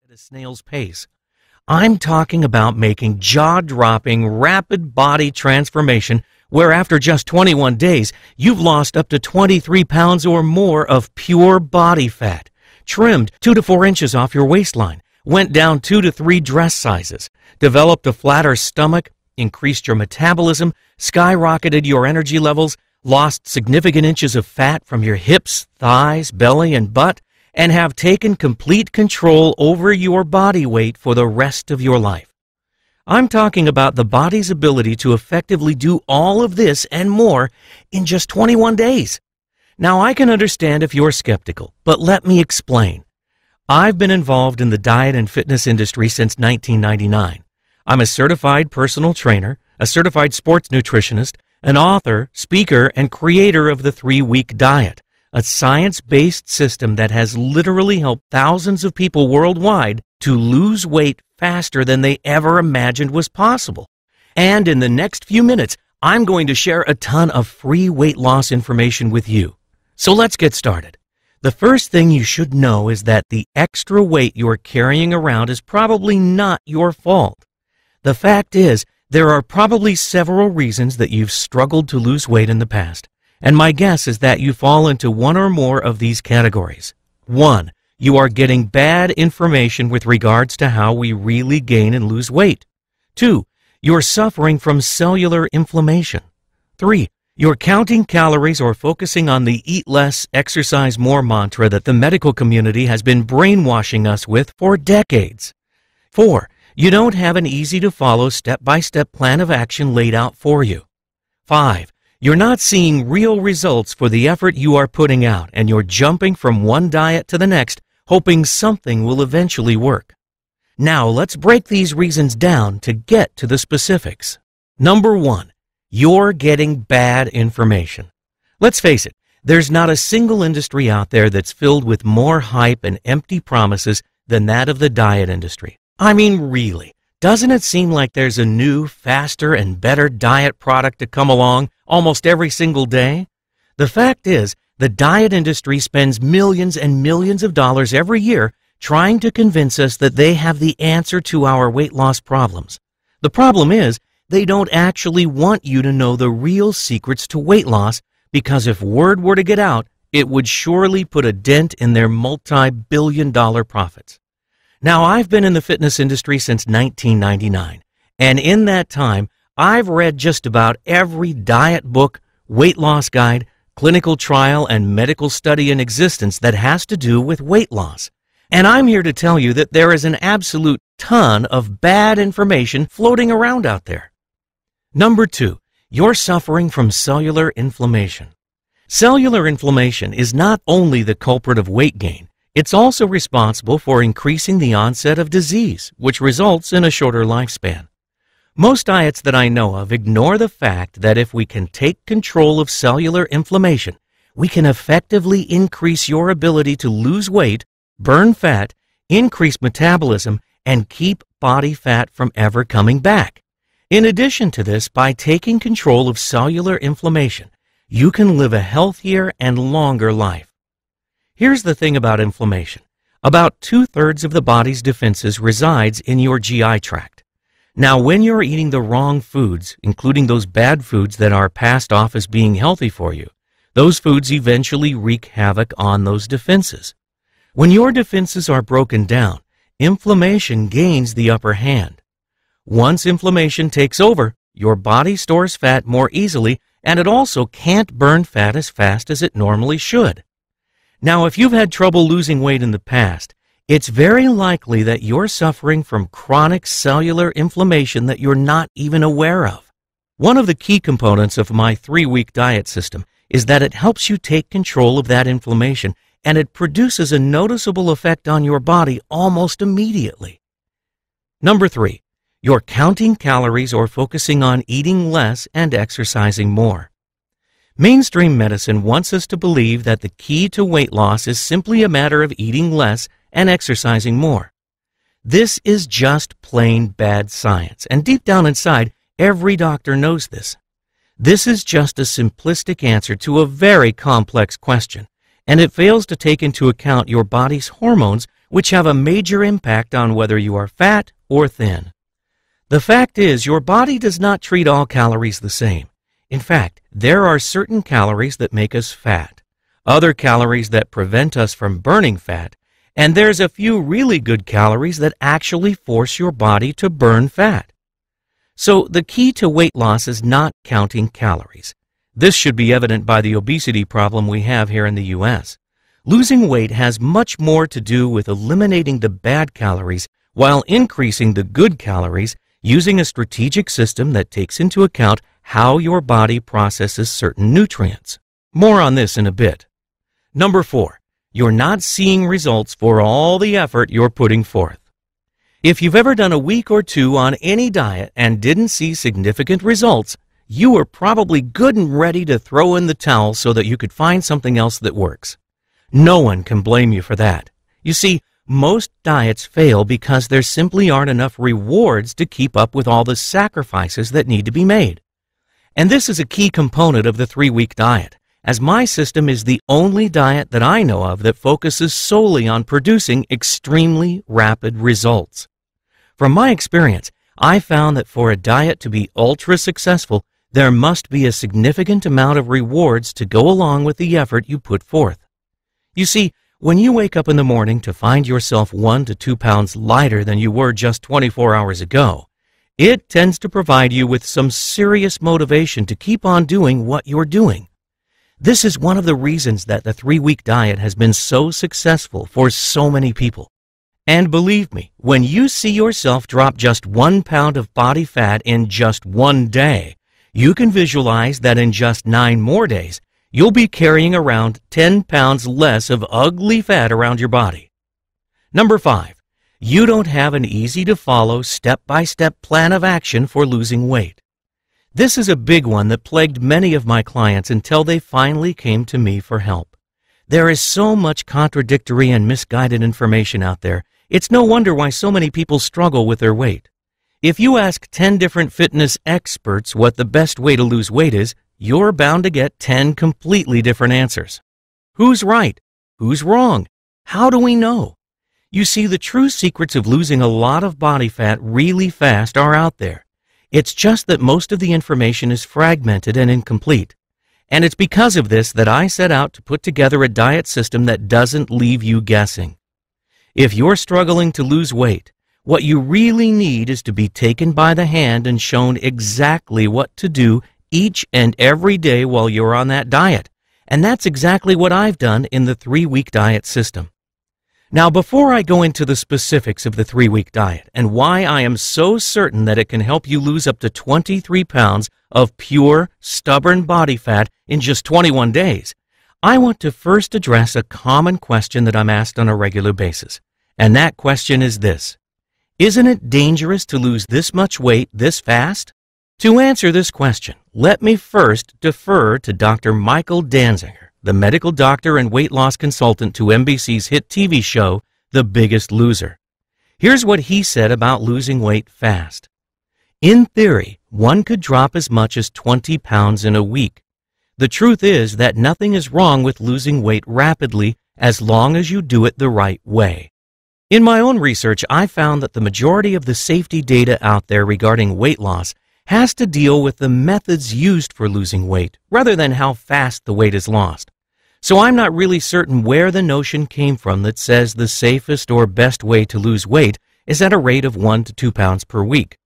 at a snail's pace. I'm talking about making jaw-dropping, rapid body transformation where after just 21 days, you've lost up to 23 pounds or more of pure body fat, trimmed 2 to 4 inches off your waistline, went down 2 to 3 dress sizes, developed a flatter stomach, increased your metabolism, skyrocketed your energy levels, lost significant inches of fat from your hips, thighs, belly, and butt, and have taken complete control over your body weight for the rest of your life. I'm talking about the body's ability to effectively do all of this and more in just 21 days. Now, I can understand if you're skeptical, but let me explain. I've been involved in the diet and fitness industry since 1999. I'm a certified personal trainer, a certified sports nutritionist, an author, speaker, and creator of the 3-Week Diet, a science-based system that has literally helped thousands of people worldwide to lose weight faster than they ever imagined was possible. And in the next few minutes, I'm going to share a ton of free weight loss information with you. So let's get started. The first thing you should know is that the extra weight you're carrying around is probably not your fault. The fact is, there are probably several reasons that you've struggled to lose weight in the past, and my guess is that you fall into one or more of these categories. 1. You are getting bad information with regards to how we really gain and lose weight. 2. You're suffering from cellular inflammation. 3. You're counting calories or focusing on the eat less, exercise more mantra that the medical community has been brainwashing us with for decades. 4. You don't have an easy-to-follow step-by-step plan of action laid out for you. 5. You're not seeing real results for the effort you are putting out, and you're jumping from one diet to the next, hoping something will eventually work. Now, let's break these reasons down to get to the specifics. Number 1. You're getting bad information. Let's face it, there's not a single industry out there that's filled with more hype and empty promises than that of the diet industry. I mean, really, doesn't it seem like there's a new, faster, and better diet product to come along almost every single day? The fact is, the diet industry spends millions and millions of dollars every year trying to convince us that they have the answer to our weight loss problems. The problem is, they don't actually want you to know the real secrets to weight loss, because if word were to get out, it would surely put a dent in their multi-billion-dollar profits. Now, I've been in the fitness industry since 1999, and in that time, I've read just about every diet book, weight loss guide, clinical trial, and medical study in existence that has to do with weight loss. And I'm here to tell you that there is an absolute ton of bad information floating around out there. Number 2, you're suffering from cellular inflammation. Cellular inflammation is not only the culprit of weight gain, it's also responsible for increasing the onset of disease, which results in a shorter lifespan. Most diets that I know of ignore the fact that if we can take control of cellular inflammation, we can effectively increase your ability to lose weight, burn fat, increase metabolism, and keep body fat from ever coming back. In addition to this, by taking control of cellular inflammation, you can live a healthier and longer life. Here's the thing about inflammation. About 2/3 of the body's defenses resides in your GI tract. Now, when you're eating the wrong foods, including those bad foods that are passed off as being healthy for you, those foods eventually wreak havoc on those defenses. When your defenses are broken down, inflammation gains the upper hand. Once inflammation takes over, your body stores fat more easily, and it also can't burn fat as fast as it normally should. Now, if you've had trouble losing weight in the past, it's very likely that you're suffering from chronic cellular inflammation that you're not even aware of. One of the key components of my 3-week diet system is that it helps you take control of that inflammation, and it produces a noticeable effect on your body almost immediately. Number 3, you're counting calories or focusing on eating less and exercising more. Mainstream medicine wants us to believe that the key to weight loss is simply a matter of eating less and exercising more. This is just plain bad science, and deep down inside, every doctor knows this. This is just a simplistic answer to a very complex question, and it fails to take into account your body's hormones, which have a major impact on whether you are fat or thin. The fact is, your body does not treat all calories the same. In fact, there are certain calories that make us fat, other calories that prevent us from burning fat, and there's a few really good calories that actually force your body to burn fat. So the key to weight loss is not counting calories. This should be evident by the obesity problem we have here in the U.S. Losing weight has much more to do with eliminating the bad calories while increasing the good calories using a strategic system that takes into account how your body processes certain nutrients. More on this in a bit. Number 4, you're not seeing results for all the effort you're putting forth. If you've ever done a week or two on any diet and didn't see significant results, you were probably good and ready to throw in the towel so that you could find something else that works. No one can blame you for that. You see, most diets fail because there simply aren't enough rewards to keep up with all the sacrifices that need to be made. And this is a key component of the 3-week diet, as my system is the only diet that I know of that focuses solely on producing extremely rapid results. From my experience, I found that for a diet to be ultra successful, there must be a significant amount of rewards to go along with the effort you put forth. You see, when you wake up in the morning to find yourself 1 to 2 pounds lighter than you were just 24 hours ago, it tends to provide you with some serious motivation to keep on doing what you're doing. This is one of the reasons that the 3-week diet has been so successful for so many people. And believe me, when you see yourself drop just 1 pound of body fat in just 1 day, you can visualize that in just 9 more days, you'll be carrying around 10 pounds less of ugly fat around your body. Number 5, you don't have an easy-to-follow, step-by-step plan of action for losing weight. This is a big one that plagued many of my clients until they finally came to me for help. There is so much contradictory and misguided information out there. It's no wonder why so many people struggle with their weight. If you ask 10 different fitness experts what the best way to lose weight is, you're bound to get 10 completely different answers. Who's right? Who's wrong? How do we know? You see, the true secrets of losing a lot of body fat really fast are out there. It's just that most of the information is fragmented and incomplete. And it's because of this that I set out to put together a diet system that doesn't leave you guessing. If you're struggling to lose weight, what you really need is to be taken by the hand and shown exactly what to do each and every day while you're on that diet. And that's exactly what I've done in the 3-week diet system. Now, before I go into the specifics of the 3-week diet and why I am so certain that it can help you lose up to 23 pounds of pure, stubborn body fat in just 21 days, I want to first address a common question that I'm asked on a regular basis. And that question is this: isn't it dangerous to lose this much weight this fast? To answer this question, let me first defer to Dr. Michael Danziger, the medical doctor and weight loss consultant to NBC's hit TV show, The Biggest Loser. Here's what he said about losing weight fast. In theory, one could drop as much as 20 pounds in a week. The truth is that nothing is wrong with losing weight rapidly as long as you do it the right way. In my own research, I found that the majority of the safety data out there regarding weight loss has to deal with the methods used for losing weight, rather than how fast the weight is lost. So I'm not really certain where the notion came from that says the safest or best way to lose weight is at a rate of 1 to 2 pounds per week.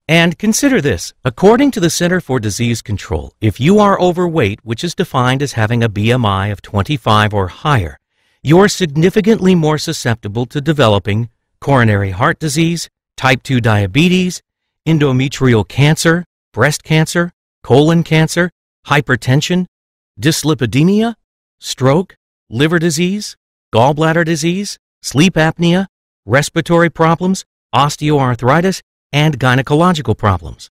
And consider this, according to the Center for Disease Control, if you are overweight, which is defined as having a BMI of 25 or higher, you're significantly more susceptible to developing coronary heart disease, type 2 diabetes, endometrial cancer, breast cancer, colon cancer, hypertension, dyslipidemia, stroke, liver disease, gallbladder disease, sleep apnea, respiratory problems, osteoarthritis, and gynecological problems.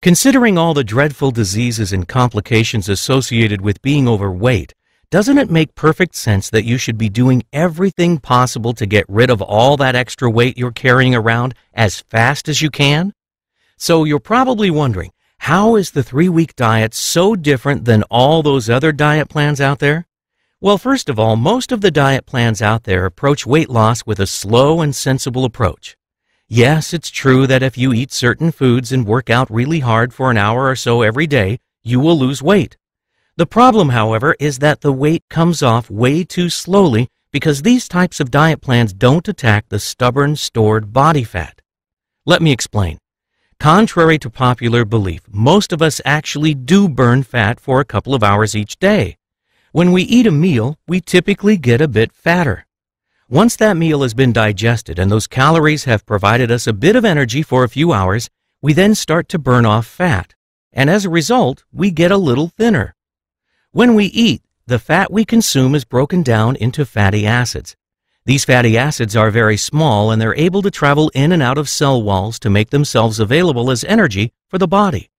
Considering all the dreadful diseases and complications associated with being overweight, doesn't it make perfect sense that you should be doing everything possible to get rid of all that extra weight you're carrying around as fast as you can? So you're probably wondering, how is the 3-week diet so different than all those other diet plans out there? Well, first of all, most of the diet plans out there approach weight loss with a slow and sensible approach. Yes, it's true that if you eat certain foods and work out really hard for an hour or so every day, you will lose weight. The problem, however, is that the weight comes off way too slowly because these types of diet plans don't attack the stubborn, stored body fat. Let me explain. Contrary to popular belief, most of us actually do burn fat for a couple of hours each day. When we eat a meal, we typically get a bit fatter. Once that meal has been digested and those calories have provided us a bit of energy for a few hours, we then start to burn off fat, and as a result, we get a little thinner. When we eat, the fat we consume is broken down into fatty acids. These fatty acids are very small and they're able to travel in and out of cell walls to make themselves available as energy for the body.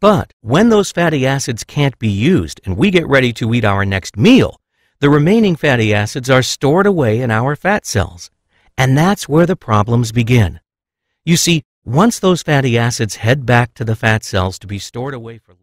But when those fatty acids can't be used and we get ready to eat our next meal, the remaining fatty acids are stored away in our fat cells. And that's where the problems begin. You see, once those fatty acids head back to the fat cells to be stored away for later,